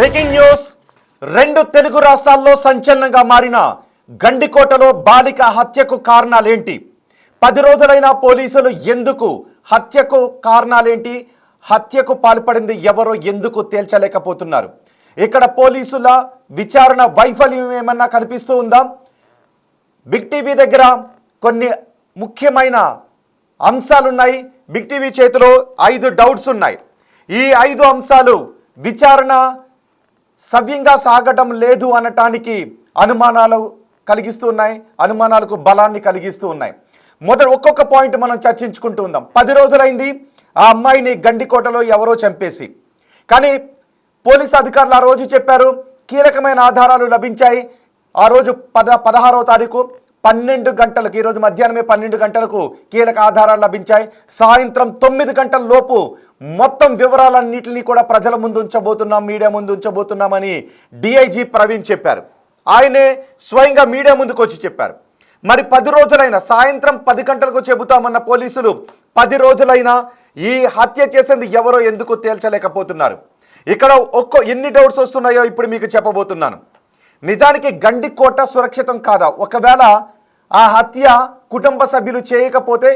Breaking news. రెండు తెలుగు రాష్ట్రాల్లో సంచలనంగా మారిన గండికోటలో బాలిక హత్యకు కారణాలేంటి? 10 రోజులైన పోలీసులు ఎందుకు హత్యకు కారణాలేంటి? హత్యకు పాల్పడింది ఎవరో ఎందుకు తేల్చలేకపోతున్నారు? ఇక్కడ పోలీసుల విచారణ వైఫల్యం ఏమన్నా కనిపిస్తూ ఉందా? బిగ్ టీవీ దగ్గర కొన్ని ముఖ్యమైన అంశాలున్నాయి. బిగ్ టీవీ చేతిలో 5 డౌట్స్ ఉన్నాయి. ఈ 5 అంశాలు విచారణ సవ్యంగా సాగటం లేదు అనటానికి అనుమానాలు కలిగిస్తూ ఉన్నాయి, అనుమానాలకు బలాన్ని కలిగిస్తూ ఉన్నాయి. ఒక్కొక్క పాయింట్ మనం చర్చించుకుంటూ ఉందాం. 10 రోజులైంది ఆ అమ్మాయిని గండికోటలో ఎవరో చంపేసి. కానీ పోలీసు అధికారులు ఆ రోజు చెప్పారు కీలకమైన ఆధారాలు లభించాయి. ఆ రోజు 16వ తారీఖు 12 గంటలకు, ఈరోజు మధ్యాహ్నమే 12 గంటలకు కీలక ఆధారాలు లభించాయి. సాయంత్రం 9 గంటల లోపు మొత్తం వివరాలన్నింటినీ కూడా ప్రజల ముందు ఉంచబోతున్నాం, మీడియా ముందు ఉంచబోతున్నామని డిఐజీ ప్రవీణ్ చెప్పారు. ఆయనే స్వయంగా మీడియా ముందుకు వచ్చి చెప్పారు. మరి 10 రోజులైన సాయంత్రం 10 గంటలకు చెబుతామన్న పోలీసులు 10 రోజులైనా ఈ హత్య చేసింది ఎవరో ఎందుకు తేల్చలేకపోతున్నారు? ఇక్కడ ఎన్ని డౌట్స్ వస్తున్నాయో ఇప్పుడు మీకు చెప్పబోతున్నాను. నిజానికి గండికోట సురక్షితం కాదా? ఒకవేళ ఆ హత్య కుటుంబ సభ్యులు చేయకపోతే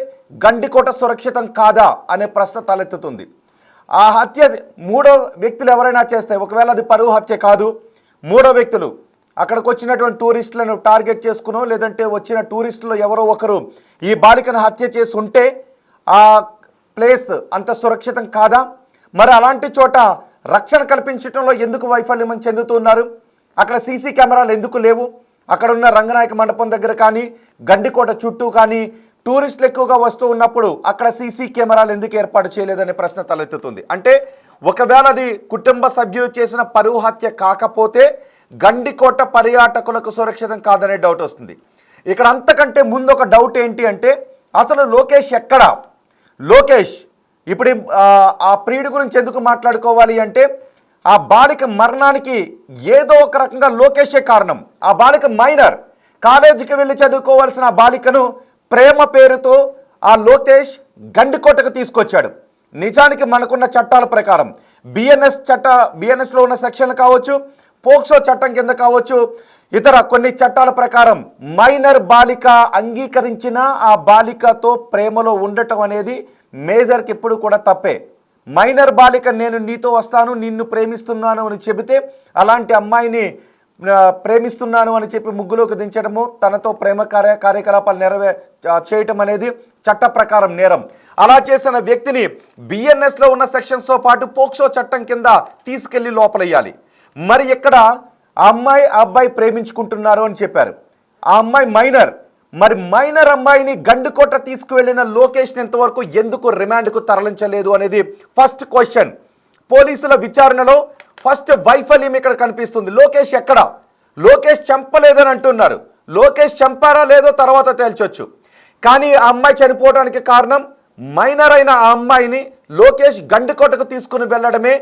గండికోట సురక్షితం కాదా అనే ప్రశ్న తలెత్తుతుంది. ఆ హత్య మూడో వ్యక్తులు ఎవరైనా చేస్తే, ఒకవేళ అది పరువు హత్య కాదు, మూడో వ్యక్తులు అక్కడికి వచ్చినటువంటి టూరిస్టులను టార్గెట్ చేసుకునో లేదంటే వచ్చిన టూరిస్టులు ఎవరో ఒకరు ఈ బాలికను హత్య చేసి ఉంటే ఆ ప్లేస్ అంత సురక్షితం కాదా? మరి అలాంటి చోట రక్షణ కల్పించడంలో ఎందుకు వైఫల్యం చెందుతున్నారు? అక్కడ సీసీ కెమెరాలు ఎందుకు లేవు? అక్కడ ఉన్న రంగనాయక మండపం దగ్గర కానీ గండికోట చుట్టూ కానీ టూరిస్టులు ఎక్కువగా వస్తూ ఉన్నప్పుడు అక్కడ సీసీ కెమెరాలు ఎందుకు ఏర్పాటు చేయలేదనే ప్రశ్న తలెత్తుతుంది. అంటే ఒకవేళ అది కుటుంబ సభ్యులు చేసిన పరువు హత్య కాకపోతే గండికోట పర్యాటకులకు సురక్షితం కాదనే డౌట్ వస్తుంది. ఇక్కడ అంతకంటే ముందు ఒక డౌట్ ఏంటి అంటే అసలు లోకేష్ ఎక్కడా? లోకేష్ ఇప్పుడు ఆ ప్రియుడి గురించి ఎందుకు మాట్లాడుకోవాలి అంటే ఆ బాలిక మరణానికి ఏదో ఒక రకంగా లోకేషే కారణం. ఆ బాలిక మైనర్, కాలేజీకి వెళ్ళి చదువుకోవాల్సిన ఆ బాలికను ప్రేమ పేరుతో ఆ లోకేష్ గండికోటకు తీసుకొచ్చాడు. నిజానికి మనకున్న చట్టాల ప్రకారం బిఎన్ఎస్లో ఉన్న సెక్షన్లు కావచ్చు, పోక్సో చట్టం కింద కావచ్చు, ఇతర కొన్ని చట్టాల ప్రకారం మైనర్ బాలిక అంగీకరించిన ఆ బాలికతో ప్రేమలో ఉండటం అనేది మేజర్కి ఎప్పుడు కూడా తప్పే. మైనర్ బాలిక నేను నీతో వస్తాను, నిన్ను ప్రేమిస్తున్నాను అని చెబితే అలాంటి అమ్మాయిని ప్రేమిస్తున్నాను అని చెప్పి ముగ్గులోకి దించడము, తనతో ప్రేమ కార్యకలాపాలు చేయటం అనేది చట్ట ప్రకారం నేరం. అలా చేసిన వ్యక్తిని బిఎన్ఎస్లో ఉన్న సెక్షన్స్తో పాటు పోక్సో చట్టం కింద తీసుకెళ్లి లోపలయ్యాలి. మరి ఇక్కడ ఆ అబ్బాయి ప్రేమించుకుంటున్నారు అని చెప్పారు. ఆ అమ్మాయి మైనర్. మరి మైనర్ అమ్మాయిని గండికోట తీసుకువెళ్ళిన లోకేష్ని ఇంతవరకు ఎందుకు రిమాండ్కు తరలించలేదు అనేది ఫస్ట్ క్వశ్చన్. పోలీసుల విచారణలో ఫస్ట్ వైఫల్యం ఇక్కడ కనిపిస్తుంది. లోకేష్ ఎక్కడ? లోకేష్ చంపలేదని అంటున్నారు. లోకేష్ చంపారా లేదో తర్వాత తేల్చొచ్చు. కానీ ఆ అమ్మాయి చనిపోవడానికి కారణం మైనర్ అయిన ఆ అమ్మాయిని లోకేష్ గండికోటకు తీసుకుని వెళ్ళడమే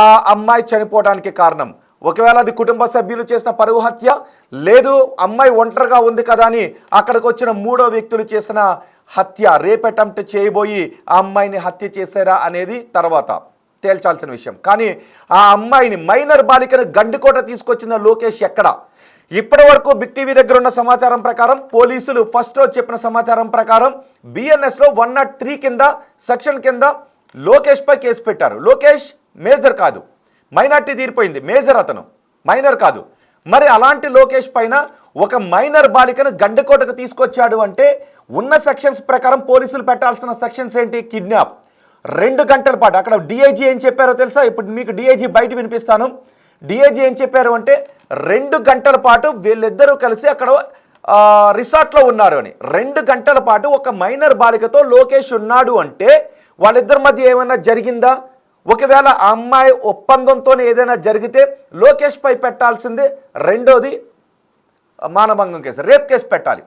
ఆ అమ్మాయి చనిపోవడానికి కారణం. ఒకవేళ అది కుటుంబ సభ్యులు చేసిన పరువు హత్య, లేదు అమ్మాయి ఒంటరిగా ఉంది కదా అని అక్కడికి వచ్చిన మూడో వ్యక్తులు చేసిన హత్య, రేప్ అటెంప్ట్ చేయబోయి ఆ అమ్మాయిని హత్య చేశారా అనేది తర్వాత తేల్చాల్సిన విషయం. కానీ ఆ అమ్మాయిని మైనర్ బాలికను గండికోట తీసుకొచ్చిన లోకేష్ ఎక్కడ? ఇప్పటి వరకు బిగ్ టీవీ దగ్గర ఉన్న సమాచారం ప్రకారం పోలీసులు ఫస్ట్ రోజు చెప్పిన సమాచారం ప్రకారం బిఎన్ఎస్లో 103 కింద సెక్షన్ కింద లోకేష్ పై కేసు పెట్టారు. లోకేష్ మేజర్ కాదు, మైనార్టీ తీరిపోయింది, మేజర్ అతను, మైనర్ కాదు. మరి అలాంటి లోకేష్ పైన ఒక మైనర్ బాలికను గండికోటకు తీసుకొచ్చాడు అంటే ఉన్న సెక్షన్స్ ప్రకారం పోలీసులు పెట్టాల్సిన సెక్షన్స్ ఏంటి? కిడ్నాప్. 2 గంటల పాటు అక్కడ డిఐజీ ఏం చెప్పారో తెలుసా? ఇప్పుడు మీకు డిఐజీ బయట వినిపిస్తాను. డిఐజీ ఏం చెప్పారు అంటే 2 గంటల పాటు వీళ్ళిద్దరూ కలిసి అక్కడ రిసార్ట్లో ఉన్నారు అని. 2 గంటల పాటు ఒక మైనర్ బాలికతో లోకేష్ ఉన్నాడు అంటే వాళ్ళిద్దరి మధ్య ఏమైనా జరిగిందా? ఒకవేళ ఆ అమ్మాయి ఒప్పందంతోనే ఏదైనా జరిగితే లోకేష్ పై పెట్టాల్సిందే. రెండోది మానభంగం కేసు, రేప్ కేసు పెట్టాలి.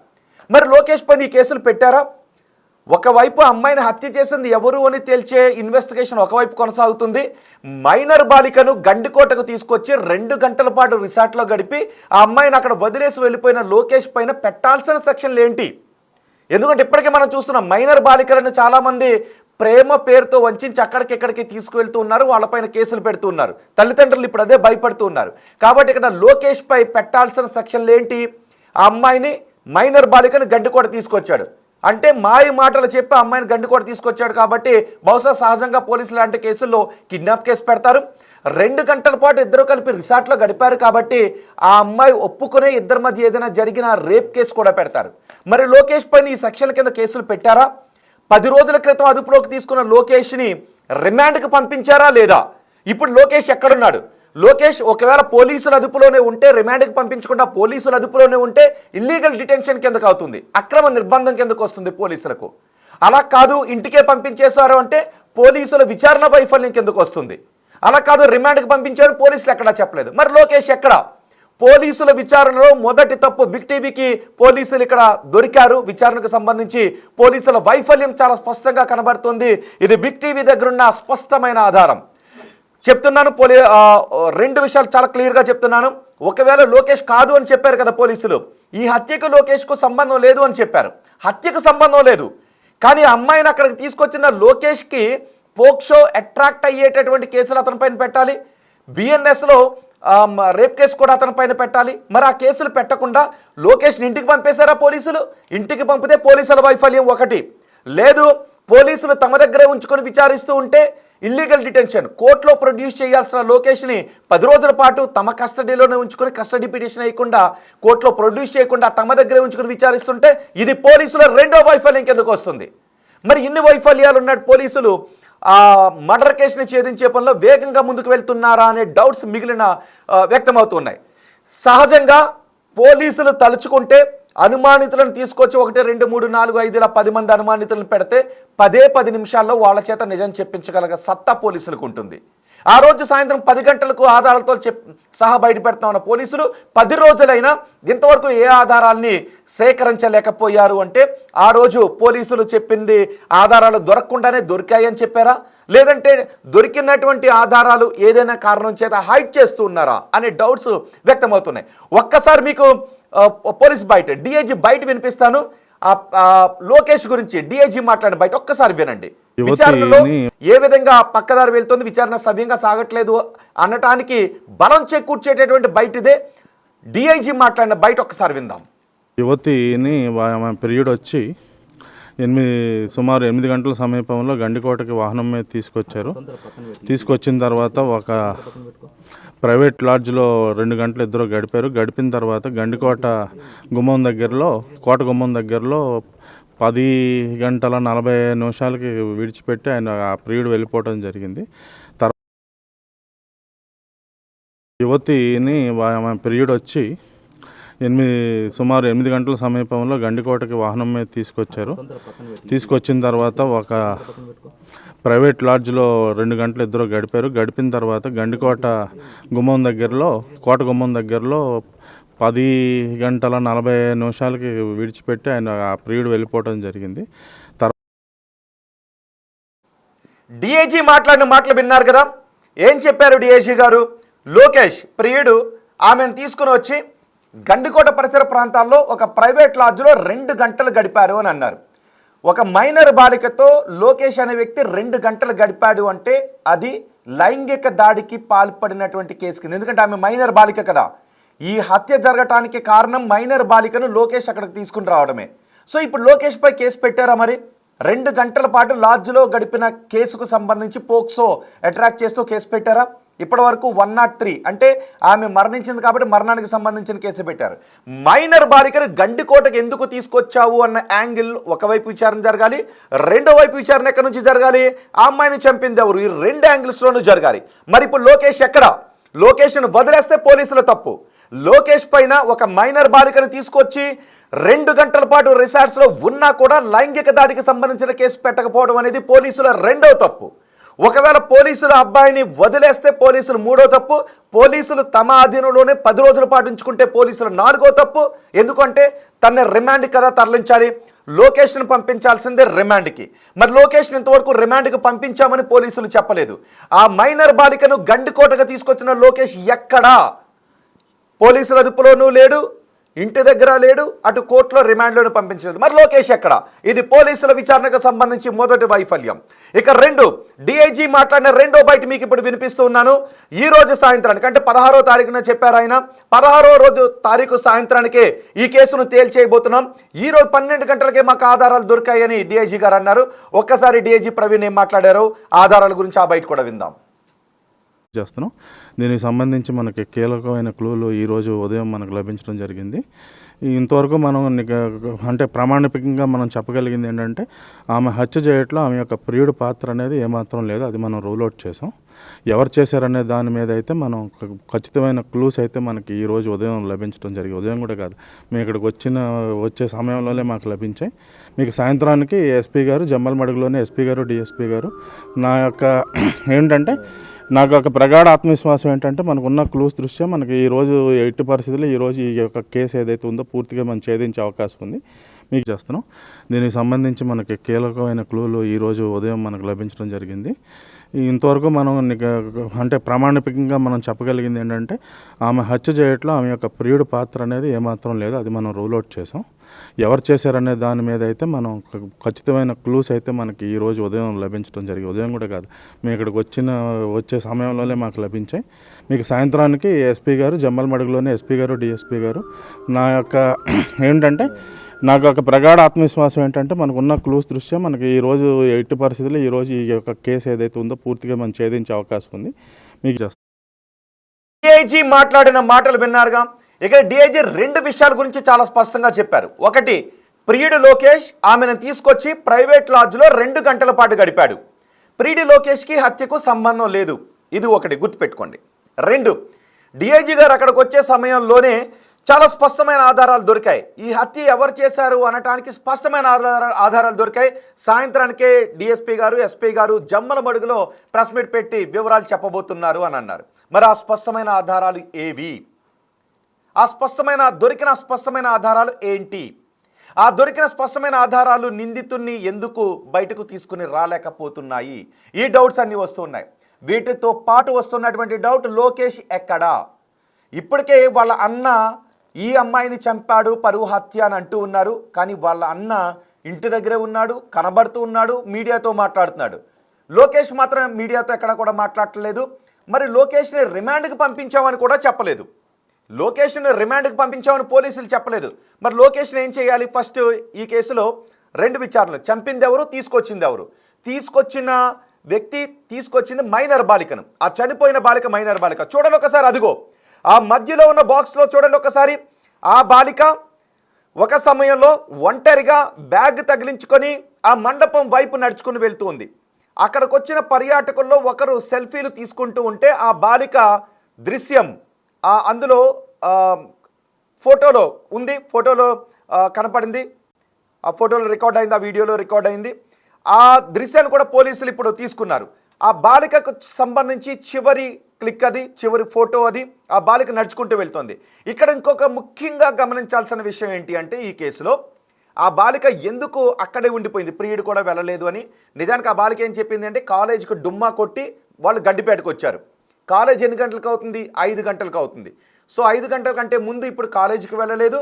మరి లోకేష్ పైన ఈ కేసులు పెట్టారా? ఒకవైపు అమ్మాయిని హత్య చేసింది ఎవరు అని తేల్చే ఇన్వెస్టిగేషన్ ఒకవైపు కొనసాగుతుంది. మైనర్ బాలికను గండికోటకు తీసుకొచ్చి 2 గంటల పాటు రిసార్ట్లో గడిపి ఆ అమ్మాయిని అక్కడ వదిలేసి వెళ్ళిపోయిన లోకేష్ పైన పెట్టాల్సిన సెక్షన్లు ఏంటి? ఎందుకంటే ఇప్పటికే మనం చూస్తున్నాం మైనర్ బాలికలను చాలామంది ప్రేమ పేరుతో వంచి అక్కడికి తీసుకువెళ్తూ ఉన్నారు, వాళ్ళపైన కేసులు పెడుతూ ఉన్నారు. తల్లిదండ్రులు ఇప్పుడు అదే భయపడుతూ ఉన్నారు. కాబట్టి ఇక్కడ లోకేష్ పై పెట్టాల్సిన సెక్షన్లు ఏంటి? ఆ అమ్మాయిని మైనర్ బాలికను గండికోట తీసుకొచ్చాడు అంటే మాయ మాటలు చెప్పి ఆ అమ్మాయిని గండికోట తీసుకొచ్చాడు కాబట్టి బహుశా సహజంగా పోలీసులు లాంటి కేసుల్లో కిడ్నాప్ కేసు పెడతారు. 2 గంటల పాటు ఇద్దరు కలిపి రిసార్ట్లో గడిపారు కాబట్టి ఆ అమ్మాయి ఒప్పుకునే ఇద్దరి మధ్య ఏదైనా జరిగిన రేప్ కేసు కూడా పెడతారు. మరి లోకేష్ పైన ఈ సెక్షన్ల కింద కేసులు పెట్టారా? 10 రోజుల క్రితం అదుపులోకి తీసుకున్న లోకేష్ని రిమాండ్కి పంపించారా లేదా? ఇప్పుడు లోకేష్ ఎక్కడున్నాడు? లోకేష్ ఒకవేళ పోలీసుల అదుపులోనే ఉంటే, రిమాండ్కి పంపించకుండా పోలీసుల అదుపులోనే ఉంటే ఇల్లీగల్ డిటెన్షన్ కిందకు అవుతుంది, అక్రమ నిర్బంధం కిందకు వస్తుంది పోలీసులకు. అలా కాదు ఇంటికే పంపించేశారు అంటే పోలీసుల విచారణ వైఫల్యం కిందకు వస్తుంది. అలా కాదు రిమాండ్కి పంపించారు, పోలీసులు ఎక్కడా చెప్పలేదు. మరి లోకేష్ ఎక్కడ? పోలీసుల విచారణలో మొదటి తప్పు బిగ్ టీవీకి పోలీసులు ఇక్కడ దొరికారు. విచారణకు సంబంధించి పోలీసుల వైఫల్యం చాలా స్పష్టంగా కనబడుతుంది. ఇది బిగ్ టీవీ దగ్గరున్న స్పష్టమైన ఆధారం. చెప్తున్నాను, 2 విషయాలు చాలా క్లియర్గా చెప్తున్నాను. ఒకవేళ లోకేష్ కాదు అని చెప్పారు కదా పోలీసులు, ఈ హత్యకు లోకేష్కు సంబంధం లేదు అని చెప్పారు. హత్యకు సంబంధం లేదు, కానీ అమ్మాయిని అక్కడికి తీసుకొచ్చిన లోకేష్కి పోక్సో అట్రాక్ట్ అయ్యేటటువంటి కేసులు అతని పైన పెట్టాలి. బిఎన్ఎస్లో రేప్ కేసు కూడా అతని పైన పెట్టాలి. మరి ఆ కేసులు పెట్టకుండా లోకేష్ని ఇంటికి పంపేశారా పోలీసులు? ఇంటికి పంపితే పోలీసుల వైఫల్యం ఒకటి. లేదు, పోలీసులు తమ దగ్గరే ఉంచుకొని విచారిస్తూ ఉంటే ఇల్లీగల్ డిటెన్షన్, కోర్టులో ప్రొడ్యూస్ చేయాల్సిన లోకేష్ని 10 రోజుల పాటు తమ కస్టడీలోనే ఉంచుకొని కస్టడీ పిటిషన్ వేయకుండా కోర్టులో ప్రొడ్యూస్ చేయకుండా తమ దగ్గరే ఉంచుకొని విచారిస్తుంటే ఇది పోలీసుల 2వ వైఫల్యం కిందకు వస్తుంది. మరి ఇన్ని వైఫల్యాలు ఉన్న పోలీసులు ఆ మర్డర్ కేసుని ఛేదించే పనిలో వేగంగా ముందుకు వెళ్తున్నారా అనే డౌట్స్ వ్యక్తమవుతున్నాయి. సహజంగా పోలీసులు తలుచుకుంటే అనుమానితులను తీసుకొచ్చి 1, 2, 3, 4, 5 ఇలా 10 మంది అనుమానితులను పెడితే 10 నిమిషాల్లో వాళ్ళ చేత నిజం చెప్పించగల సత్తా పోలీసులకు ఉంటుంది. ఆ రోజు సాయంత్రం 10 గంటలకు ఆధారాలతో సహా బయట పెడతామన్న పోలీసులు 10 రోజులైనా ఇంతవరకు ఏ ఆధారాల్ని సేకరించలేకపోయారు అంటే ఆ రోజు పోలీసులు చెప్పింది ఆధారాలు దొరకకుండానే దొరికాయని చెప్పారా, లేదంటే దొరికినటువంటి ఆధారాలు ఏదైనా కారణం చేత హైడ్ చేస్తూ ఉన్నారా అనే డౌట్స్ వ్యక్తమవుతున్నాయి. ఒక్కసారి మీకు పోలీస్ బయట డిఐజీ బయట వినిపిస్తాను. లోకేష్ గురించి డిఐజీ మాట్లాడిన బయట ఒక్కసారి వినండి. విచారణలో ఏ విధంగా పక్కదారి వెళ్తుంది, విచారణ సవ్యంగా సాగట్లేదు అనటానికి బలం చేకూర్చేటటువంటి బయటదే డిఐజీ మాట్లాడిన బయట ఒక్కసారి విందాం. యువతిని పీరియడ్ వచ్చి సుమారు 8 గంటల సమీపంలో గండికోటకి వాహనం మీద తీసుకొచ్చారు. తీసుకొచ్చిన తర్వాత ఒక ప్రైవేట్ లాడ్జ్లో 2 గంటలు ఇద్దరు గడిపారు. గడిపిన తర్వాత గండికోట గుమ్మం దగ్గరలో, కోట గుమ్మం దగ్గరలో 10 గంటల 40 నిమిషాలకి విడిచిపెట్టి ఆయన ఆ ప్రియుడు వెళ్ళిపోవడం జరిగింది. యువతిని పీరియడ్ వచ్చి సుమారు 8 గంటల సమీపంలో గండికోటకి వాహనం మీద తీసుకొచ్చారు. తీసుకొచ్చిన తర్వాత ఒక ప్రైవేట్ లాడ్జ్లో 2 గంటలు ఇద్దరు గడిపారు. గడిపిన తర్వాత గండికోట గుమ్మం దగ్గరలో, కోట గుమ్మం దగ్గరలో 10 గంటల 40 నిమిషాలకి విడిచిపెట్టి ఆయన ఆ ప్రియుడు వెళ్ళిపోవడం జరిగింది. డిఐజీ మాట్లాడిన మాటలు విన్నారు కదా. ఏం చెప్పారు డిఐజీ గారు? లోకేష్ ప్రియుడు ఆమెను తీసుకుని వచ్చి గండికోట పరిసర ప్రాంతాల్లో ఒక ప్రైవేట్ లాడ్జ్లో 2 గంటలు గడిపారు అని అన్నారు. ఒక మైనర్ బాలికతో లోకేష్ అనే వ్యక్తి 2 గంటలు గడిపాడు అంటే అది లైంగిక దాడికి పాల్పడినటువంటి కేసు కింద. ఎందుకంటే ఆమె మైనర్ బాలిక కదా. ఈ హత్య జరగటానికి కారణం మైనర్ బాలికను లోకేష్ అక్కడికి తీసుకుని రావడమే. సో ఇప్పుడు లోకేష్ పై కేసు పెట్టారా? మరి 2 గంటల పాటు లాడ్జ్లో గడిపిన కేసుకు సంబంధించి పోక్సో అట్రాక్ట్ చేస్తూ కేసు పెట్టారా? ఇప్పటి వరకు 103 అంటే ఆమె మరణించింది కాబట్టి మరణానికి సంబంధించిన కేసు పెట్టారు. మైనర్ బాలికను గండికోటకు ఎందుకు తీసుకొచ్చావు అన్న యాంగిల్ ఒకవైపు విచారణ జరగాలి, రెండో వైపు విచారణ ఎక్కడి నుంచి జరగాలి? ఆ అమ్మాయిని చంపింది ఎవరు? ఈ 2 యాంగిల్స్లోనూ జరగాలి. మరి ఇప్పుడు లోకేష్ ఎక్కడ? లోకేష్ను వదిలేస్తే పోలీసుల తప్పు. లోకేష్ పైన ఒక మైనర్ బాలికను తీసుకొచ్చి 2 గంటల పాటు రిసార్ట్స్లో ఉన్నా కూడా లైంగిక దాడికి సంబంధించిన కేసు పెట్టకపోవడం అనేది పోలీసుల 2వ తప్పు. ఒకవేళ పోలీసులు అబ్బాయిని వదిలేస్తే పోలీసులు 3వ తప్పు. పోలీసులు తమ అధీనంలోనే 10 రోజుల పాటు ఉంచుకుంటే పోలీసులు 4వ తప్పు. ఎందుకంటే తన రిమాండ్ కదా తరలించాలి, లోకేష్ను పంపించాల్సిందే రిమాండ్కి. మరి లోకేష్ని ఇంతవరకు రిమాండ్కి పంపించామని పోలీసులు చెప్పలేదు. ఆ మైనర్ బాలికను గండికోటగా తీసుకొచ్చిన లోకేష్ ఎక్కడా? పోలీసుల అదుపులోనూ లేడు, ఇంటి దగ్గర లేడు, అటు కోర్టులో రిమాండ్లోనే పంపించలేదు. మరి లోకేష్ ఎక్కడ? ఇది పోలీసుల విచారణకు సంబంధించి మొదటి వైఫల్యం. ఇక 2, డిఐజీ మాట్లాడిన రెండో బయట మీకు ఇప్పుడు వినిపిస్తూ ఉన్నాను. ఈ రోజు సాయంత్రానికి, అంటే 16వ తారీఖున చెప్పారు ఆయన, 16వ తారీఖు సాయంత్రానికే ఈ కేసును తేల్చేయబోతున్నాం. ఈ రోజు 12 గంటలకే మాకు ఆధారాలు దొరికాయని డిఐజీ గారు అన్నారు. ఒక్కసారి డిఐజీ ప్రవీణ్ ఏం మాట్లాడారు, ఆధారాల గురించి ఆ బయట కూడా విందాం. చేస్తున్నాం. దీనికి సంబంధించి మనకి కీలకమైన క్లూలు ఈరోజు ఉదయం మనకు లభించడం జరిగింది. ఇంతవరకు మనం అంటే ప్రామాణికంగా మనం చెప్పగలిగింది ఏంటంటే ఆమె హత్య చేయట్లో ఆమె యొక్క ప్రియుడు పాత్ర అనేది ఏమాత్రం లేదు. అది మనం రూల్ అవుట్ చేసాం. ఎవరు చేశారనే దాని మీద అయితే మనం ఖచ్చితమైన క్లూస్ అయితే మనకి ఈరోజు ఉదయం లభించడం జరిగింది. ఉదయం కూడా కాదు, మేము ఇక్కడికి వచ్చే సమయంలోనే మాకు లభించాయి. మీకు సాయంత్రానికి ఎస్పీ గారు, జమ్మలమడుగులోనే ఎస్పీ గారు, డిఎస్పీ గారు నా యొక్క ఏంటంటే నాకు ఒక ప్రగాఢ ఆత్మవిశ్వాసం ఏంటంటే మనకున్న క్లూస్ దృష్ట్యా మనకి ఈరోజు ఎట్టి పరిస్థితుల్లో ఈరోజు ఈ యొక్క కేసు ఏదైతే ఉందో పూర్తిగా మనం ఛేదించే అవకాశం ఉంది. మీకు చేస్తున్నాం. దీనికి సంబంధించి మనకి కీలకమైన క్లూలు ఈరోజు ఉదయం మనకు లభించడం జరిగింది. ఇంతవరకు మనం అంటే ప్రామాణికంగా మనం చెప్పగలిగింది ఏంటంటే ఆమె హత్య చేయట్లో ఆమె యొక్క ప్రియుడు పాత్ర అనేది ఏమాత్రం లేదు. అది మనం రూల్ అవుట్ చేసాం. ఎవరు చేశారనే దాని మీద అయితే మనం ఖచ్చితమైన క్లూస్ అయితే మనకి ఈరోజు ఉదయం లభించడం జరిగింది. ఉదయం కూడా కాదు, మేము ఇక్కడికి వచ్చే సమయంలోనే మాకు లభించాయి. మీకు సాయంత్రానికి ఎస్పీ గారు, జమ్మలమడుగులోనే ఎస్పీ గారు, డిఎస్పీ గారు నా యొక్క ఏంటంటే నాకు ఒక ప్రగాఢ ఆత్మవిశ్వాసం ఏంటంటే మనకున్న క్లూస్ దృష్ట్యా మనకి ఈరోజు ఎట్టి పరిస్థితుల్లో ఈరోజు ఈ యొక్క కేసు ఏదైతే ఉందో పూర్తిగా మనం ఛేదించే అవకాశం ఉంది. మీకు చేస్తాం. డిఐజీ మాట్లాడిన మాటలు విన్నారుగా. ఇక్కడ డిఐజీ 2 విషయాల గురించి చాలా స్పష్టంగా చెప్పారు. ఒకటి, ప్రియుడు లోకేష్ ఆమెను తీసుకొచ్చి ప్రైవేట్ లాడ్జ్లో 2 గంటల పాటు గడిపాడు. ప్రియుడు లోకేష్కి హత్యకు సంబంధం లేదు. ఇది ఒకటి గుర్తుపెట్టుకోండి. 2, డిఐజీ గారు అక్కడికి వచ్చే సమయంలోనే చాలా స్పష్టమైన ఆధారాలు దొరికాయి. ఈ హత్య ఎవరు చేశారు అనటానికి స్పష్టమైన ఆధారాలు దొరికాయి. సాయంత్రానికే డిఎస్పీ గారు, ఎస్పీ గారు జమ్మలమడుగులో ప్రెస్ మీట్ పెట్టి వివరాలు చెప్పబోతున్నారు అని అన్నారు. మరి ఆ స్పష్టమైన ఆధారాలు ఏవి? దొరికిన స్పష్టమైన ఆధారాలు ఏంటి? ఆ దొరికిన స్పష్టమైన ఆధారాలు నిందితుడిని ఎందుకు బయటకు తీసుకుని రాలేకపోతున్నాయి? ఈ డౌట్స్ అన్నీ వస్తున్నాయి. వీటితో పాటు వస్తున్నటువంటి డౌట్, లోకేష్ ఎక్కడా? ఇప్పటికే వాళ్ళ అన్న ఈ అమ్మాయిని చంపాడు, పరువు హత్య అని అంటూ ఉన్నారు. కానీ వాళ్ళ అన్న ఇంటి దగ్గరే ఉన్నాడు, కనబడుతూ ఉన్నాడు, మీడియాతో మాట్లాడుతున్నాడు. లోకేష్ మాత్రం మీడియాతో ఎక్కడ కూడా మాట్లాడలేదు. మరి లోకేష్ని రిమాండ్కి పంపించామని కూడా చెప్పలేదు. లోకేష్ని రిమాండ్కి పంపించామని పోలీసులు చెప్పలేదు. మరి లోకేష్ని ఏం చేయాలి? ఫస్ట్ ఈ కేసులో 2 విచారణలు. చంపింది ఎవరు, తీసుకొచ్చింది ఎవరు? తీసుకొచ్చిన వ్యక్తి తీసుకొచ్చింది మైనర్ బాలికను. ఆ చనిపోయిన బాలిక మైనర్ బాలిక. చూడండి ఒకసారి, అదిగో ఆ మధ్యలో ఉన్న బాక్స్లో చూడండి ఒకసారి. ఆ బాలిక ఒక సమయంలో ఒంటరిగా బ్యాగ్ తగిలించుకొని ఆ మండపం వైపు నడుచుకుని వెళ్తూ ఉంది. అక్కడికి వచ్చిన పర్యాటకుల్లో ఒకరు సెల్ఫీలు తీసుకుంటూ ఉంటే ఆ బాలిక దృశ్యం అందులో ఫోటోలో ఉంది, ఫోటోలో కనపడింది, ఆ ఫోటోలో రికార్డ్ అయింది, ఆ వీడియోలో రికార్డ్ అయింది. ఆ దృశ్యాన్ని కూడా పోలీసులు ఇప్పుడు తీసుకున్నారు. ఆ బాలికకు సంబంధించి చివరి క్లిక్ అది, చివరి ఫోటో అది. ఆ బాలిక నడుచుకుంటూ వెళ్తుంది. ఇక్కడ ఇంకొక ముఖ్యంగా గమనించాల్సిన విషయం ఏంటి అంటే, ఈ కేసులో ఆ బాలిక ఎందుకు అక్కడే ఉండిపోయింది, ప్రియుడు కూడా వెళ్ళలేదు అని. నిజానికి ఆ బాలిక ఏం చెప్పింది అంటే, కాలేజీకి డుమ్మా కొట్టి వాళ్ళు గండిపేటకు వచ్చారు. కాలేజ్ ఎన్ని గంటలకు అవుతుంది? 5 గంటలకు అవుతుంది. సో 5 గంటల కంటే ముందు ఇప్పుడు కాలేజీకి వెళ్ళలేదు,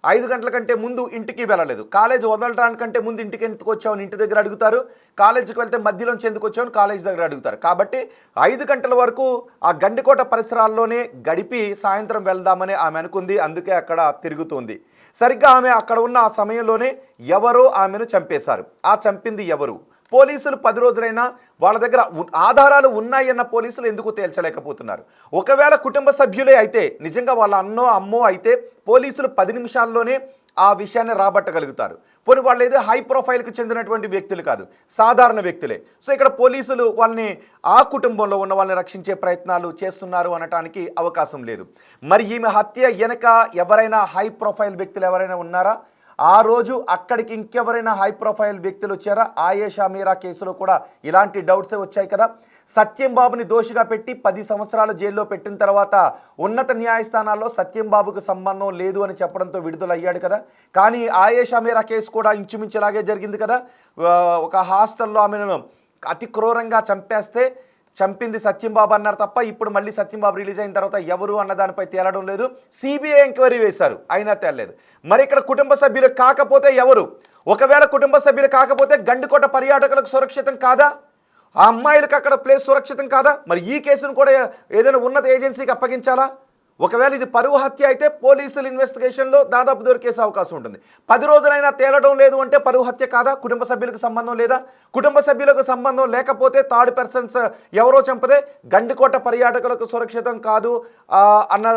5 గంటల కంటే ముందు ఇంటికి వెళ్ళలేదు. కాలేజ్ వదలడానికంటే ముందు ఇంటికి ఎందుకు వచ్చావని ఇంటి దగ్గర అడుగుతారు. కాలేజీకి వెళ్తే మధ్యలోంచి ఎందుకు వచ్చావని కాలేజ్ దగ్గర అడుగుతారు. కాబట్టి 5 గంటల వరకు ఆ గండికోట పరిసరాల్లోనే గడిపి సాయంత్రం వెళ్దామని ఆమె అనుకుంది. అందుకే అక్కడ తిరుగుతుంది. సరిగ్గా ఆమె అక్కడ ఉన్న ఆ సమయంలోనే ఎవరో ఆమెను చంపేశారు. ఆ చంపింది ఎవరు? పోలీసులు 10 రోజులైనా వాళ్ళ దగ్గర ఆధారాలు ఉన్నాయన్న పోలీసులు ఎందుకు తేల్చలేకపోతున్నారు? ఒకవేళ కుటుంబ సభ్యులే అయితే, నిజంగా వాళ్ళ అన్నో అమ్మో అయితే పోలీసులు 10 నిమిషాల్లోనే ఆ విషయాన్ని రాబట్టగలుగుతారు. పోనీ వాళ్ళు ఏదో హై ప్రొఫైల్కి చెందినటువంటి వ్యక్తులు కాదు, సాధారణ వ్యక్తులే. సో ఇక్కడ పోలీసులు వాళ్ళని, ఆ కుటుంబంలో ఉన్న వాళ్ళని రక్షించే ప్రయత్నాలు చేస్తున్నారు అనటానికి అవకాశం లేదు. మరి ఈమె హత్య వెనక ఎవరైనా హై ప్రొఫైల్ వ్యక్తులు ఎవరైనా ఉన్నారా? ఆ రోజు అక్కడికి ఇంకెవరైనా హై ప్రొఫైల్ వ్యక్తులు వచ్చారా? ఆయేషా మీరా కేసులో కూడా ఇలాంటి డౌట్సే వచ్చాయి కదా. సత్యం బాబుని దోషిగా పెట్టి 10 సంవత్సరాలు జైల్లో పెట్టిన తర్వాత ఉన్నత న్యాయస్థానాల్లో సత్యం బాబుకు సంబంధం లేదు అని చెప్పడంతో విడుదలయ్యాడు కదా. కానీ ఆయేషా మీరా కేసు కూడా ఇంచుమించులాగే జరిగింది కదా. ఒక హాస్టల్లో ఆమెను అతి క్రూరంగా చంపేస్తే చంపింది సత్యంబాబు అన్నారు తప్ప ఇప్పుడు మళ్ళీ సత్యంబాబు రిలీజ్ అయిన తర్వాత ఎవరు అన్న దానిపై తేలడం లేదు. సిబిఐ ఎంక్వైరీ వేశారు, అయినా తేలలేదు. మరి ఇక్కడ కుటుంబ సభ్యులు కాకపోతే ఎవరు? ఒకవేళ కుటుంబ సభ్యులు కాకపోతే గండికోట పర్యాటకులకు సురక్షితం కాదా? ఆ అమ్మాయిలకు అక్కడ ప్లేస్ సురక్షితం కాదా? మరి ఈ కేసును కూడా ఏదైనా ఉన్నత ఏజెన్సీకి అప్పగించాలా? ఒకవేళ ఇది పరువు హత్య అయితే పోలీసులు ఇన్వెస్టిగేషన్లో దాదాపు దొరికేసే అవకాశం ఉంటుంది. 10 రోజులైనా తేలడం లేదు అంటే పరువు హత్య కాదా? కుటుంబ సభ్యులకు సంబంధం లేదా? కుటుంబ సభ్యులకు సంబంధం లేకపోతే థర్డ్ పర్సన్స్ ఎవరో చంపదే గండికోట పర్యాటకులకు సురక్షితం కాదు అన్న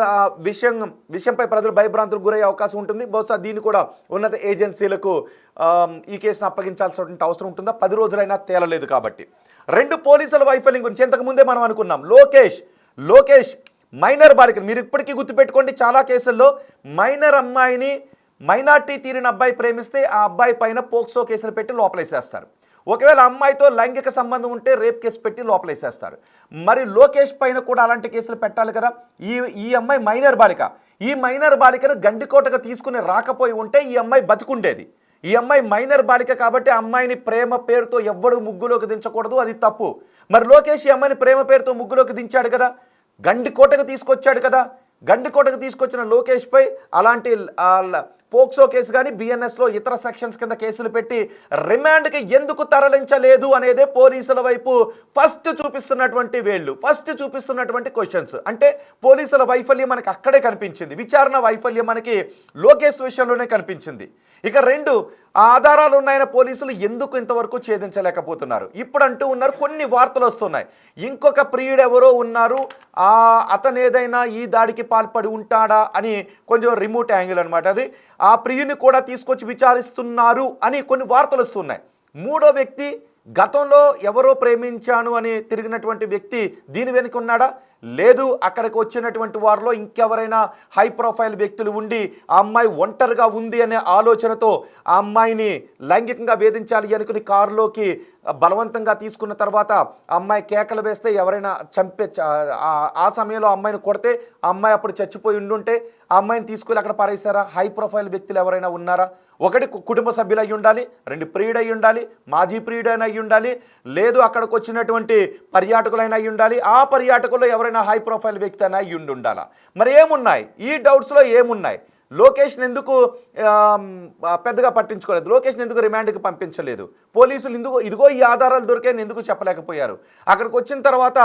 విషయంపై ప్రజలు భయభ్రాంతులకు గురయ్యే అవకాశం ఉంటుంది. బహుశా దీన్ని కూడా ఉన్నత ఏజెన్సీలకు ఈ కేసును అప్పగించాల్సినటువంటి అవసరం ఉంటుందా? 10 రోజులైనా తేలలేదు కాబట్టి. 2 పోలీసుల వైఫల్యం గురించి ఇంతకుముందే మనం అనుకున్నాం. లోకేష్ మైనర్ బాలికను మీరు ఇప్పటికీ గుర్తుపెట్టుకోండి, చాలా కేసుల్లో మైనర్ అమ్మాయిని మైనార్టీ తీరిన అబ్బాయి ప్రేమిస్తే ఆ అబ్బాయి పైన పోక్సో కేసులు పెట్టి లోపలేసేస్తారు. ఒకవేళ అమ్మాయితో లైంగిక సంబంధం ఉంటే రేప్ కేసు పెట్టి లోపలేసేస్తారు. మరి లోకేష్ పైన కూడా అలాంటి కేసులు పెట్టాలి కదా. ఈ అమ్మాయి మైనర్ బాలిక. ఈ మైనర్ బాలికను గండికోటగా తీసుకుని రాకపోయి ఉంటే ఈ అమ్మాయి బతికుండేది. ఈ అమ్మాయి మైనర్ బాలిక కాబట్టి అమ్మాయిని ప్రేమ పేరుతో ఎవ్వడు ముగ్గులోకి దించకూడదు, అది తప్పు. మరి లోకేష్ ఈ అమ్మాయిని ప్రేమ పేరుతో ముగ్గులోకి దించాడు కదా, గండికోటకు తీసుకొచ్చాడు కదా. గండికోటకు తీసుకొచ్చిన లోకేష్పై అలాంటి పోక్సో కేసు కానీ బిఎన్ఎస్లో ఇతర సెక్షన్స్ కింద కేసులు పెట్టి రిమాండ్కి ఎందుకు తరలించలేదు అనేదే పోలీసుల వైపు ఫస్ట్ చూపిస్తున్నటువంటి క్వశ్చన్స్. అంటే పోలీసుల వైఫల్యం మనకి అక్కడే కనిపించింది, విచారణ వైఫల్యం మనకి లోకేష్ విషయంలోనే కనిపించింది. ఇక 2 ఆధారాలు ఉన్నాయన్న పోలీసులు ఎందుకు ఇంతవరకు ఛేదించలేకపోతున్నారు? ఇప్పుడు అంటూ ఉన్నారు, కొన్ని వార్తలు వస్తున్నాయి, ఇంకొక ప్రియుడు ఎవరో ఉన్నారు, అతను ఏదైనా ఈ దాడికి పాల్పడి ఉంటాడా అని. కొంచెం రిమోట్ యాంగిల్ అనమాట అది. ఆ ప్రియుని కూడా తీసుకొచ్చి విచారిస్తున్నారు అని కొన్ని వార్తలు వస్తున్నాయి. 3వ వ్యక్తి గతంలో ఎవరో ప్రేమించాను అని తిరిగినటువంటి వ్యక్తి దీని వెనుక ఉన్నాడా? లేదు. అక్కడికి వచ్చినటువంటి వారిలో ఇంకెవరైనా హై ప్రొఫైల్ వ్యక్తులు ఉండి ఆ అమ్మాయి ఒంటరిగా ఉంది అనే ఆలోచనతో ఆ అమ్మాయిని లైంగికంగా వేధించాలి అనుకుని కారులోకి బలవంతంగా తీసుకున్న తర్వాత ఆ అమ్మాయి కేకలు వేస్తే ఎవరైనా ఆ సమయంలో అమ్మాయిని కొడితే ఆ అమ్మాయి అప్పుడు చచ్చిపోయి ఉండుంటే ఆ అమ్మాయిని తీసుకెళ్ళి అక్కడ పారేశారా? హై ప్రొఫైల్ వ్యక్తులు ఎవరైనా ఉన్నారా? ఒకటి కుటుంబ సభ్యులు అయ్యి ఉండాలి, 2 ప్రియుడు అయ్యి ఉండాలి, మాజీ ప్రియుడైనా అయ్యి ఉండాలి, లేదు అక్కడికి వచ్చినటువంటి పర్యాటకులైనా అయ్యి ఉండాలి, ఆ పర్యాటకుల్లో ఎవరైనా హై ప్రొఫైల్ వ్యక్తి అయినా అయ్యి ఉండాలా? మరి ఏమున్నాయి ఈ డౌట్స్లో? ఏమున్నాయి? లోకేష్ని ఎందుకు పెద్దగా పట్టించుకోలేదు? లోకేష్ని ఎందుకు రిమాండ్కి పంపించలేదు? పోలీసులు ఇదిగో ఈ ఆధారాలు దొరికాయని ఎందుకు చెప్పలేకపోయారు? అక్కడికి వచ్చిన తర్వాత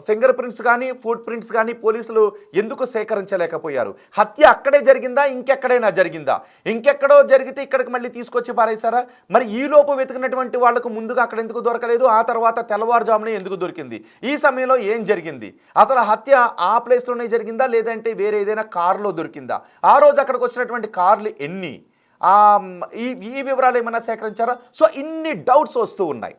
ఫింగర్ ప్రింట్స్ కానీ ఫుట్ ప్రింట్స్ కానీ పోలీసులు ఎందుకు సేకరించలేకపోయారు? హత్య అక్కడే జరిగిందా, ఇంకెక్కడైనా జరిగిందా? ఇంకెక్కడో జరిగితే ఇక్కడికి మళ్ళీ తీసుకొచ్చి పారేశారా? మరి ఈలోపు వెతికినటువంటి వాళ్లకు ముందుగా అక్కడ ఎందుకు దొరకలేదు? ఆ తర్వాత తెల్లవారుజామునే ఎందుకు దొరికింది? ఈ సమయంలో ఏం జరిగింది? అసలు హత్య ఆ ప్లేస్లోనే జరిగిందా, లేదంటే వేరే ఏదైనా కారులో దొరికిందా? ఆ రోజు అక్కడికి వచ్చినటువంటి కార్లు ఎన్ని? ఈ వివరాలు ఏమైనా సేకరించారా? సో ఇన్ని డౌట్స్ వస్తూ ఉన్నాయి.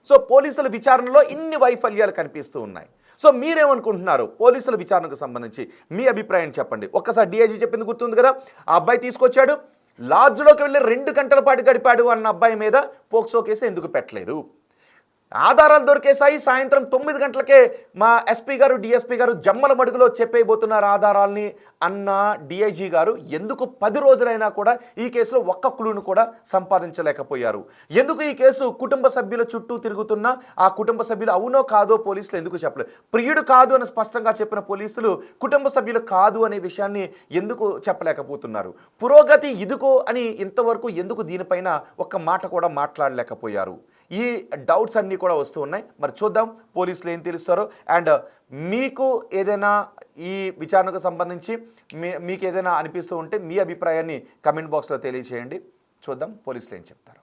సో పోలీసుల విచారణలో ఇన్ని వైఫల్యాలు కనిపిస్తూ ఉన్నాయి. సో మీరేమనుకుంటున్నారు? పోలీసుల విచారణకు సంబంధించి మీ అభిప్రాయం చెప్పండి. ఒక్కసారి డిఐజీ చెప్పింది గుర్తుంది కదా, ఆ అబ్బాయి తీసుకొచ్చాడు, లాడ్జ్లోకి వెళ్ళి 2 గంటల పాటు గడిపాడు అన్న అబ్బాయి మీద పోక్సో కేసు ఎందుకు పెట్టలేదు? ఆధారాలు దొరికేసాయి. సాయంత్రం 9 గంటలకే మా ఎస్పీ గారు డిఎస్పీ గారు జమ్మల మడుగులో చెప్పేయబోతున్నారు ఆధారాలని అన్న డిఐజీ గారు ఎందుకు 10 రోజులైనా కూడా ఈ కేసులో ఒక్క క్లూను కూడా సంపాదించలేకపోయారు? ఎందుకు ఈ కేసు కుటుంబ సభ్యుల చుట్టూ తిరుగుతున్నా ఆ కుటుంబ సభ్యులు అవునో కాదో పోలీసులు ఎందుకు చెప్పలేదు? ప్రియుడు కాదు అని స్పష్టంగా చెప్పిన పోలీసులు కుటుంబ సభ్యులు కాదు అనే విషయాన్ని ఎందుకు చెప్పలేకపోతున్నారు? పురోగతి ఇదిగో అని ఇంతవరకు ఎందుకు దీనిపైన ఒక్క మాట కూడా మాట్లాడలేకపోయారు? ఈ డౌట్స్ అన్నీ కూడా వస్తూ ఉన్నాయి. మరి చూద్దాం పోలీసులు ఏం తెలుస్తారో. అండ్ మీకు ఏదైనా ఈ విచారణకు సంబంధించి మీకు ఏదైనా అనిపిస్తూ ఉంటే మీ అభిప్రాయాన్ని కమెంట్ బాక్స్లో తెలియజేయండి. చూద్దాం పోలీసులు ఏం చెప్తారు.